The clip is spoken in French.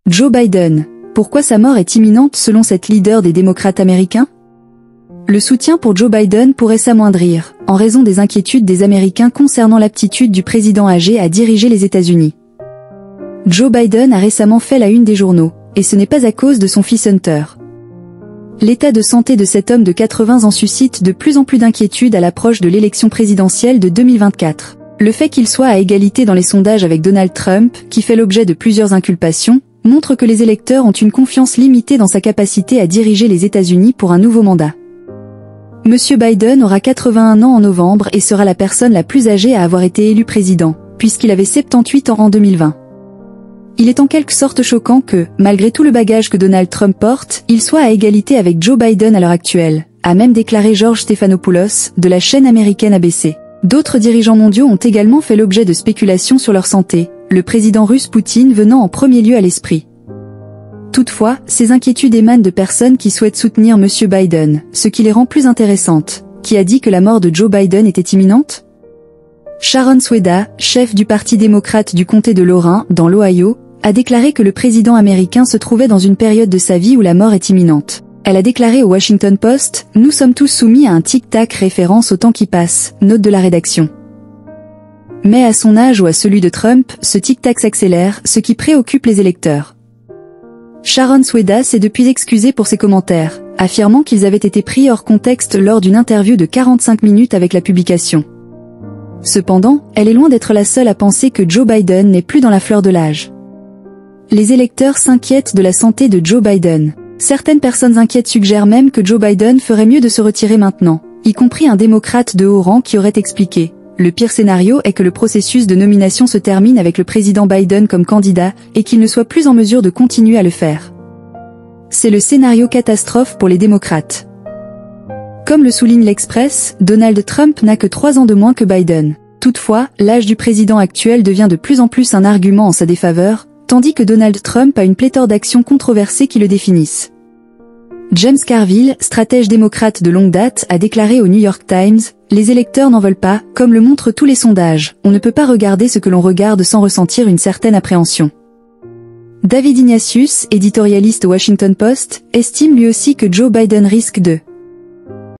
Joe Biden. Pourquoi sa mort est imminente selon cette leader des démocrates américains? Le soutien pour Joe Biden pourrait s'amoindrir, en raison des inquiétudes des Américains concernant l'aptitude du président âgé à diriger les États-Unis. Joe Biden a récemment fait la une des journaux, et ce n'est pas à cause de son fils Hunter. L'état de santé de cet homme de 80 ans suscite de plus en plus d'inquiétudes à l'approche de l'élection présidentielle de 2024. Le fait qu'il soit à égalité dans les sondages avec Donald Trump, qui fait l'objet de plusieurs inculpations, montre que les électeurs ont une confiance limitée dans sa capacité à diriger les États-Unis pour un nouveau mandat. Monsieur Biden aura 81 ans en novembre et sera la personne la plus âgée à avoir été élu président, puisqu'il avait 78 ans en 2020. Il est en quelque sorte choquant que, malgré tout le bagage que Donald Trump porte, il soit à égalité avec Joe Biden à l'heure actuelle, a même déclaré George Stephanopoulos, de la chaîne américaine ABC. D'autres dirigeants mondiaux ont également fait l'objet de spéculations sur leur santé, le président russe Poutine venant en premier lieu à l'esprit. Toutefois, ces inquiétudes émanent de personnes qui souhaitent soutenir Monsieur Biden, ce qui les rend plus intéressantes. Qui a dit que la mort de Joe Biden était imminente? Sharon Sweda, chef du Parti démocrate du comté de Lorain, dans l'Ohio, a déclaré que le président américain se trouvait dans une période de sa vie où la mort est imminente. Elle a déclaré au Washington Post « Nous sommes tous soumis à un tic-tac référence au temps qui passe », note de la rédaction. Mais à son âge ou à celui de Trump, ce tic-tac s'accélère, ce qui préoccupe les électeurs. Sharon Sweda s'est depuis excusée pour ses commentaires, affirmant qu'ils avaient été pris hors contexte lors d'une interview de 45 minutes avec la publication. Cependant, elle est loin d'être la seule à penser que Joe Biden n'est plus dans la fleur de l'âge. Les électeurs s'inquiètent de la santé de Joe Biden. Certaines personnes inquiètes suggèrent même que Joe Biden ferait mieux de se retirer maintenant, y compris un démocrate de haut rang qui aurait expliqué. Le pire scénario est que le processus de nomination se termine avec le président Biden comme candidat et qu'il ne soit plus en mesure de continuer à le faire. C'est le scénario catastrophe pour les démocrates. Comme le souligne l'Express, Donald Trump n'a que 3 ans de moins que Biden. Toutefois, l'âge du président actuel devient de plus en plus un argument en sa défaveur, tandis que Donald Trump a une pléthore d'actions controversées qui le définissent. James Carville, stratège démocrate de longue date, a déclaré au New York Times « Les électeurs n'en veulent pas, comme le montrent tous les sondages, on ne peut pas regarder ce que l'on regarde sans ressentir une certaine appréhension ». David Ignatius, éditorialiste au Washington Post, estime lui aussi que Joe Biden risque de